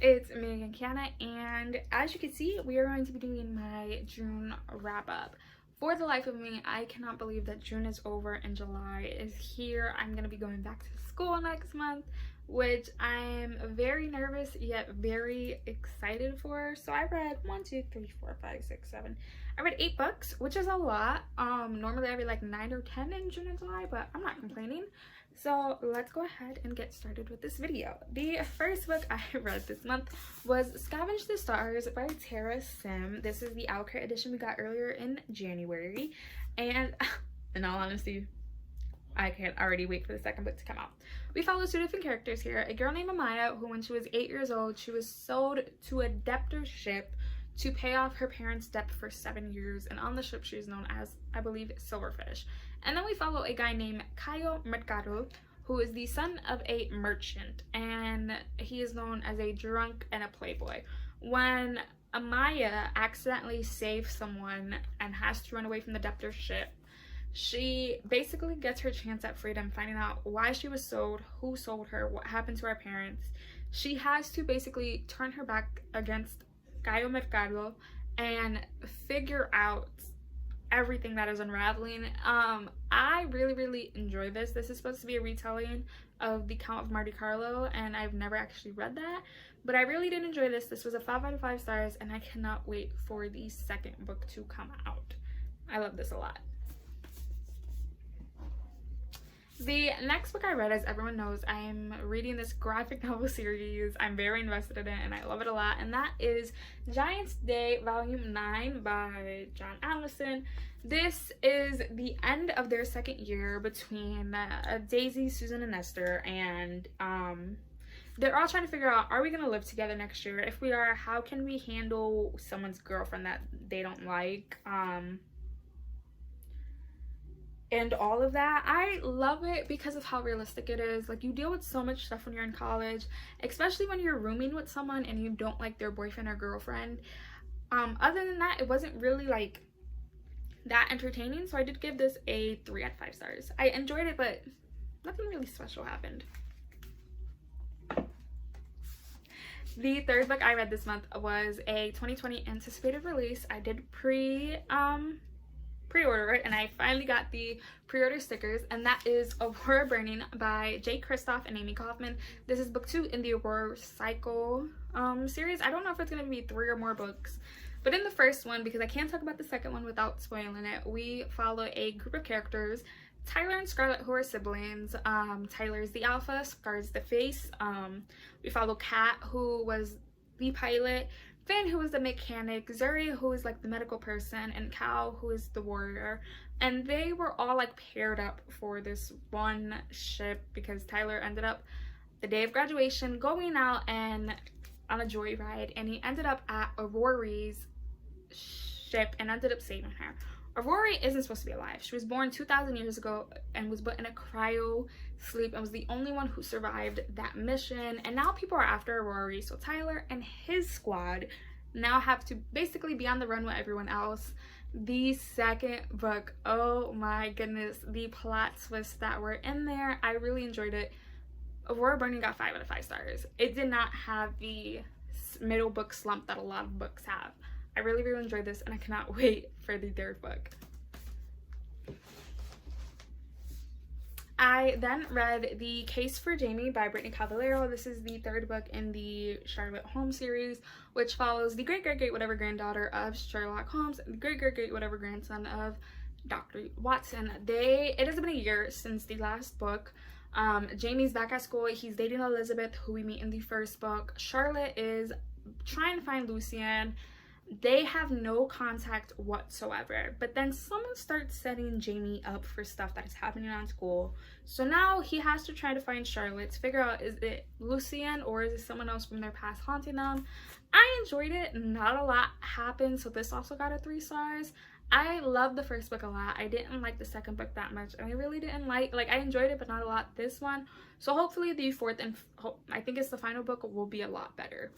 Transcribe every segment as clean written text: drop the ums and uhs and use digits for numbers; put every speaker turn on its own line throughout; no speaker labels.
It's me again, Kiana, and as you can see, we are going to be doing my June wrap-up. For the life of me, I cannot believe that June is over and July is here. I'm going to be going back to school next month, which I'm very nervous yet very excited for. So I read 1, 2, 3, 4, 5, 6, 7. I read 8 books, which is a lot. Normally I read like 9 or 10 in June and July, but I'm not complaining. So let's go ahead and get started with this video. The first book I read this month was Scavenge the Stars by Tara Sim. This is the Owlcare edition we got earlier in January. And in all honesty, I can't already wait for the second book to come out. We follow 2 different characters here. A girl named Amaya, who when she was 8 years old, she was sold to a debtor ship to pay off her parents' debt for 7 years. And on the ship, she is known as, I believe, Silverfish. And then we follow a guy named Caio Mercado, who is the son of a merchant, and he is known as a drunk and a playboy. When Amaya accidentally saves someone and has to run away from the debtor ship, she basically gets her chance at freedom, finding out why she was sold, who sold her, what happened to her parents. She has to basically turn her back against Caio Mercado and figure out everything that is unraveling. I really enjoy this. This is supposed to be a retelling of The Count of Monte Carlo, and I've never actually read that, but I really did enjoy this. This was a 5 out of 5 stars, and I cannot wait for the second book to come out. I love this a lot. The next book I read, as everyone knows, I'm reading this graphic novel series. I'm very invested in it and I love it a lot, and that is Giant's Day Volume 9 by Alison. This is the end of their second year between Daisy, Susan, and Esther, and they're all trying to figure out, are we going to live together next year? If we are, how can we handle someone's girlfriend that they don't like? And all of that. I love it because of how realistic it is. Like, you deal with so much stuff when you're in college, especially when you're rooming with someone and you don't like their boyfriend or girlfriend. Other than that, it wasn't really like that entertaining, so I did give this a 3 out of 5 stars. I enjoyed it, but nothing really special happened. The third book I read this month was a 2020 anticipated release. I did pre-order it, and I finally got the pre-order stickers, and that is Aurora Burning by Jay Kristoff and Amy Kaufman. This is book 2 in the Aurora Cycle series. I don't know if it's going to be 3 or more books, but in the first one, because I can't talk about the second one without spoiling it, we follow a group of characters, Tyler and Scarlett, who are siblings. Tyler's the alpha, Scar's the face. We follow Kat, who was the pilot, Finn, who is the mechanic, Zuri, who is like the medical person, and Cal, who is the warrior. And they were all like paired up for this one ship because Tyler ended up the day of graduation going out and on a joyride, and he ended up at Aurora's ship and ended up saving her. Aurora isn't supposed to be alive. She was born 2,000 years ago and was put in a cryo sleep and was the only one who survived that mission. And now people are after Aurora, so Tyler and his squad now have to basically be on the run with everyone else. The second book, oh my goodness, the plot twists that were in there, I really enjoyed it. Aurora Burning got 5 out of 5 stars. It did not have the middle book slump that a lot of books have. I really enjoyed this, and I cannot wait for the third book. I then read The Case for Jaime by Brittany Cavallero. This is the third book in the Sherlock Holmes series, which follows the great whatever granddaughter of Sherlock Holmes and the great whatever grandson of Dr. Watson. It has been a year since the last book. Jamie's back at school. He's dating Elizabeth, who we meet in the first book. Charlotte is trying to find Lucian. They have no contact whatsoever, but then someone starts setting Jamie up for stuff that is happening on school. So now he has to try to find Charlotte to figure out, is it Lucian or is it someone else from their past haunting them? I enjoyed it. Not a lot happened, so this also got a 3 stars. I loved the first book a lot. I didn't like the second book that much, and I really didn't like I enjoyed it, but not a lot this one. So hopefully the fourth and I think it's the final book will be a lot better.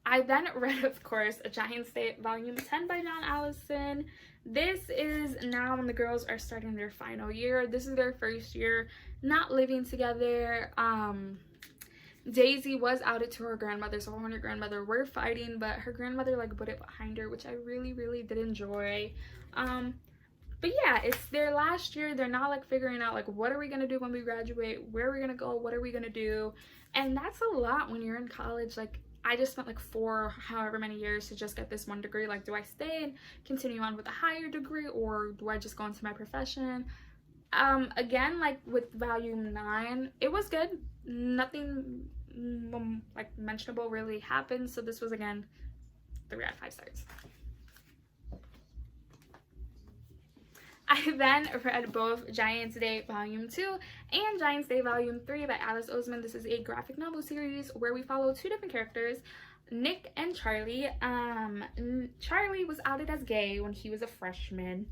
I then read, of course, A Giant's Day Volume 10 by Alison. This is now when the girls are starting their final year. This is their first year not living together. Daisy was outed to her grandmother, so her and her grandmother were fighting, but her grandmother like put it behind her, which I really did enjoy. But yeah, it's their last year. They're now like figuring out like what are we gonna do when we graduate, where are we gonna go, what are we gonna do. And that's a lot when you're in college. Like I just spent like 4 however many years to just get this one degree. Like, do I stay and continue on with a higher degree, or do I just go into my profession? Again, like with volume 9, it was good. Nothing like mentionable really happened, so this was again 3 out of 5 stars. I then read both Giant's Day Volume 2 and Giant's Day Volume 3 by Alice Oseman. This is a graphic novel series where we follow 2 different characters, Nick and Charlie. Charlie was outed as gay when he was a freshman,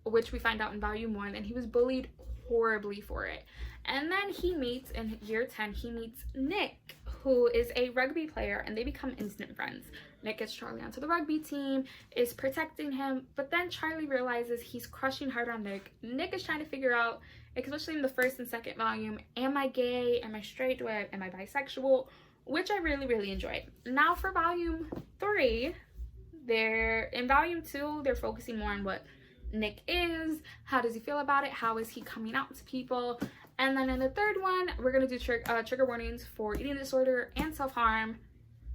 which we find out in Volume 1, and he was bullied horribly for it. And then he meets, in year 10, he meets Nick, who is a rugby player, and they become instant friends. Nick gets Charlie onto the rugby team, is protecting him, but then Charlie realizes he's crushing hard on Nick. Nick is trying to figure out, especially in the 1st and 2nd volume, am I gay, am I straight, am I bisexual, which I really enjoyed. Now for Volume 3, in Volume 2, they're focusing more on what Nick is, how does he feel about it, how is he coming out to people. And then in the 3rd one, we're going to do trigger warnings for eating disorder and self-harm,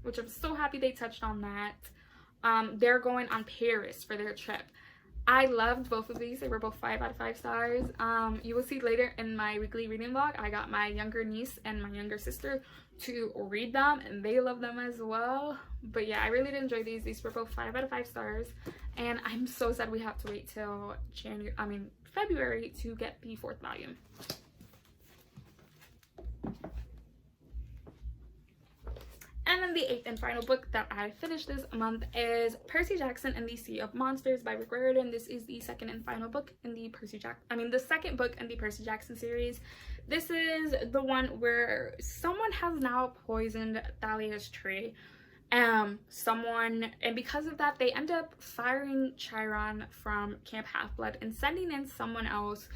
which I'm so happy they touched on that. They're going on Paris for their trip. I loved both of these. They were both 5 out of 5 stars. You will see later in my weekly reading vlog, I got my younger niece and my younger sister to read them, and they love them as well. But yeah, I really did enjoy these. These were both 5 out of 5 stars, and I'm so sad we have to wait till February to get the 4th volume. And then the 8th and final book that I finished this month is Percy Jackson and the Sea of Monsters by Rick Riordan. This is the 2nd and final book in the the 2nd book in the Percy Jackson series. This is the one where someone has now poisoned Thalia's tree. And because of that, they end up firing Chiron from Camp Half-Blood and sending in someone else,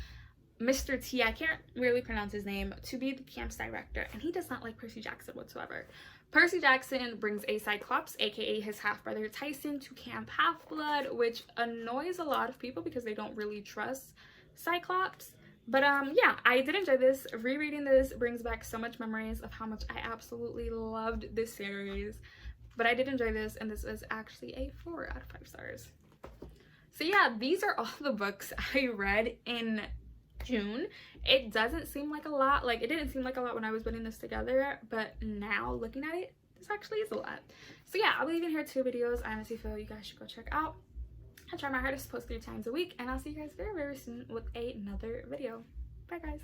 Mr. T, I can't really pronounce his name, to be the camp's director, and he does not like Percy Jackson whatsoever. Percy Jackson brings a Cyclops, aka his half-brother Tyson, to Camp Half-Blood, which annoys a lot of people because they don't really trust Cyclops. But yeah, I did enjoy this. Rereading this brings back so much memories of how much I absolutely loved this series. But I did enjoy this, and this is actually a 4 out of 5 stars. So yeah, these are all the books I read in June. It doesn't seem like a lot. Like, it didn't seem like a lot when I was putting this together, but now looking at it, this actually is a lot. So yeah, I'll be leaving here 2 videos I honestly feel you guys should go check out. I try my hardest to post 3 times a week, and I'll see you guys very soon with another video. Bye guys.